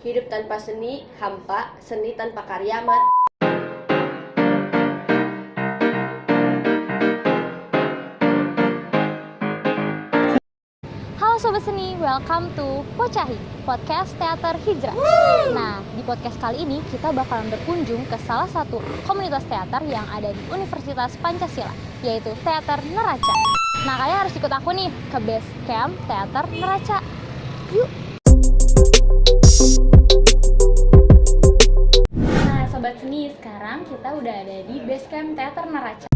Hidup tanpa seni hampa, seni tanpa karya mati. Halo Sobat Seni, welcome to Pocahi, podcast teater hijrah. Nah, di podcast kali ini kita bakalan berkunjung ke salah satu komunitas teater yang ada di Universitas Pancasila, yaitu Teater Neraca. Nah, kalian harus ikut aku nih ke base camp Teater Neraca. Yuk! Nah, Sobat Seni, sekarang kita udah ada di base camp Teater Neraca.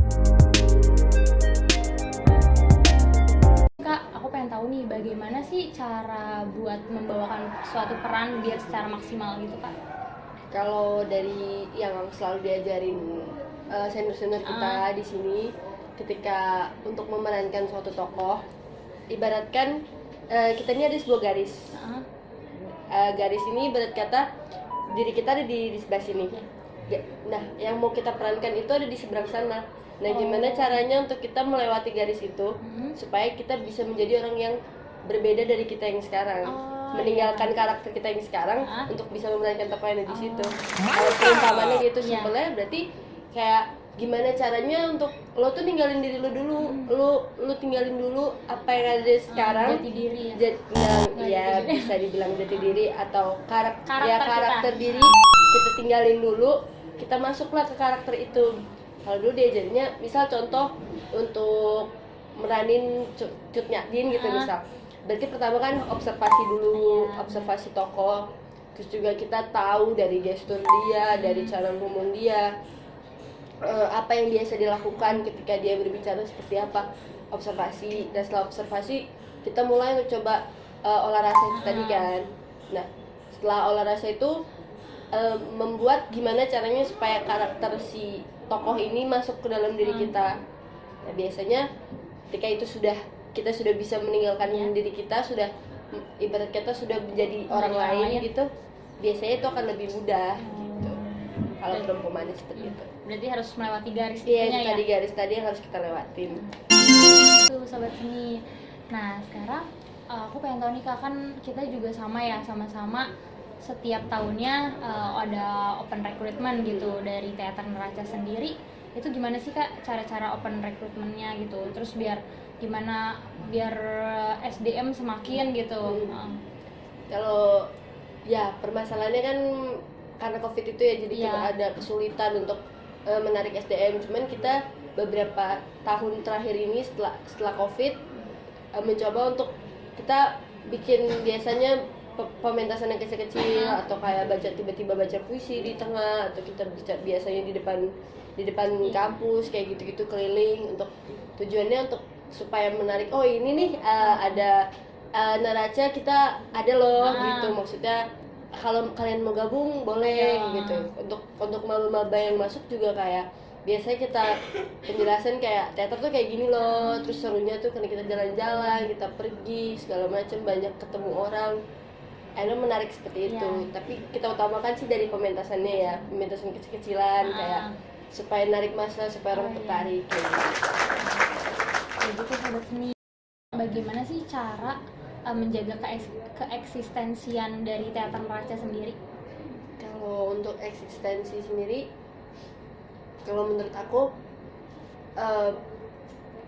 Kak, aku pengen tahu nih bagaimana sih cara buat membawakan suatu peran biar secara maksimal gitu, Kak? Kalau dari yang selalu diajarin senior-senior kita di sini, ketika untuk memerankan suatu tokoh, ibaratkan kita ini ada sebuah garis. Garis ini ibarat kata diri kita ada di sebelah sini. Nah, yang mau kita perankan itu ada di seberang sana. Nah, gimana caranya untuk kita melewati garis itu supaya kita bisa menjadi orang yang berbeda dari kita yang sekarang, meninggalkan karakter kita yang sekarang untuk bisa memerankan tokoh yang ada di situ. Kalau perumpamannya gitu simpelnya berarti kayak gimana caranya untuk lo tuh ninggalin diri lo dulu, lo tinggalin dulu apa yang ada sekarang, jati diri ya bisa dibilang jati diri atau karakter kita. diri kita tinggalin dulu, kita masuklah ke karakter itu. Kalau dulu diajarinnya, misal contoh untuk meranin Cut Nyak Din gitu misal. Berarti pertama kan observasi dulu, observasi tokoh. Terus juga kita tahu dari gestur dia, dari cara ngomong dia, apa yang biasa dilakukan ketika dia berbicara seperti apa. Observasi, dan setelah observasi kita mulai mencoba olah rasa itu tadi kan. Nah, setelah olah rasa itu membuat gimana caranya supaya karakter si tokoh ini masuk ke dalam diri kita. Nah, biasanya ketika itu kita sudah bisa meninggalkan diri kita, sudah ibarat kata sudah menjadi orang lain gitu, biasanya itu akan lebih mudah gitu. Kalau perumpamannya seperti itu. Berarti harus melewati garis Iya, garis tadi yang harus kita lewatin. Itu Sobat Seni. Nah, sekarang aku pengen tahu nih Kak, kan kita juga sama-sama setiap tahunnya ada open recruitment gitu dari Teater Neraca sendiri. Itu gimana sih Kak cara-cara open recruitment-nya gitu? Terus biar SDM semakin gitu. Kalau ya permasalahannya kan karena COVID itu ya, jadi kita ada kesulitan untuk menarik SDM. Cuman kita beberapa tahun terakhir ini setelah COVID mencoba untuk kita bikin biasanya pementasan yang kecil-kecil atau kayak tiba-tiba baca puisi di tengah, atau kita biasanya di depan kampus kayak gitu-gitu keliling, untuk tujuannya untuk supaya menarik, oh ini nih ada Neraca, kita ada loh gitu. Maksudnya kalau kalian mau gabung boleh gitu. Untuk maba yang masuk juga kayak biasanya kita penjelasan kayak teater tuh kayak gini loh, terus serunya tuh karena kita jalan-jalan, kita pergi segala macam, banyak ketemu orang, akhirnya menarik seperti itu. Tapi kita utamakan sih dari pementasannya ya, pementasan kecil-kecilan kayak supaya narik masa, supaya orang tertarik kayak gitu. Kayak gitu Sobat Seni. Bagaimana sih cara menjaga keeksistensian dari Teater Neraca sendiri? Kalau untuk eksistensi sendiri, kalau menurut aku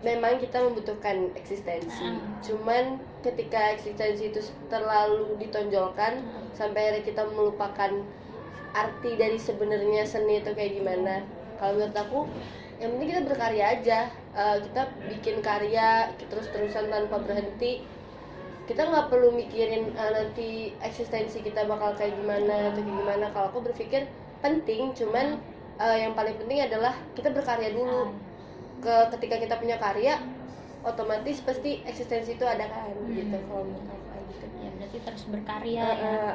memang kita membutuhkan eksistensi. Cuman ketika eksistensi itu terlalu ditonjolkan sampai akhirnya kita melupakan arti dari sebenarnya seni itu kayak gimana. Kalau menurut aku yang penting kita berkarya aja. Kita bikin karya terus-terusan tanpa berhenti. Kita nggak perlu mikirin nanti eksistensi kita bakal kayak gimana atau kayak gimana. Kalau aku berpikir penting, cuman yang paling penting adalah kita berkarya dulu. Ketika kita punya karya, otomatis pasti eksistensi itu ada kan gitu. Kalau menurut aku gitu. Ya berarti terus berkarya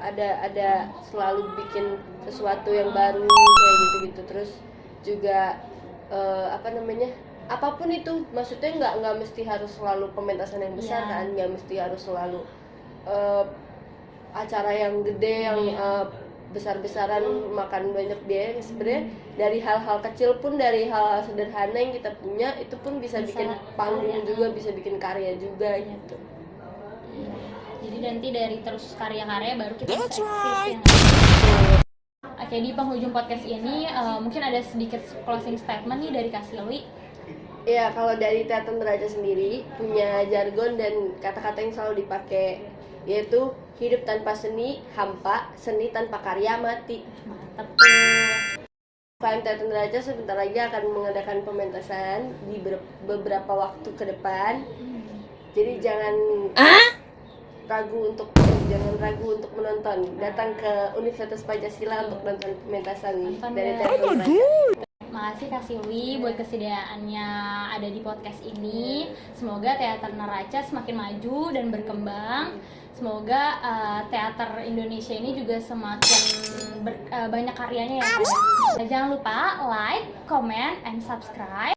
ada selalu bikin sesuatu yang baru kayak gitu-gitu. Terus juga apapun itu, maksudnya nggak mesti harus selalu pementasan yang besar kan, nggak mesti harus selalu acara yang gede yang besar-besaran makan banyak biaya. Sebenarnya dari hal-hal kecil pun, dari hal sederhana yang kita punya itu pun bisa bikin panggung juga, bisa bikin karya juga gitu. Jadi Nanti dari terus karya-karya baru kita bisa eksis ya. Oke, di penghujung podcast ini mungkin ada sedikit closing statement nih dari Kak Silwi. Ya, kalau dari Teater Neraca sendiri punya jargon dan kata-kata yang selalu dipakai, yaitu hidup tanpa seni, hampa, seni tanpa karya, mati. Mantap tuh. UKM Teater Neraca sebentar lagi akan mengadakan pementasan di beberapa waktu ke depan. Jadi jangan ragu untuk menonton. Datang ke Universitas Pancasila untuk nonton pementasan dari Teater Neraca. Makasih Kak Silwi buat kesediaannya ada di podcast ini. Semoga Teater Neraca semakin maju dan berkembang. Semoga teater Indonesia ini juga semakin banyak karyanya ya. Jangan lupa like, comment, and subscribe.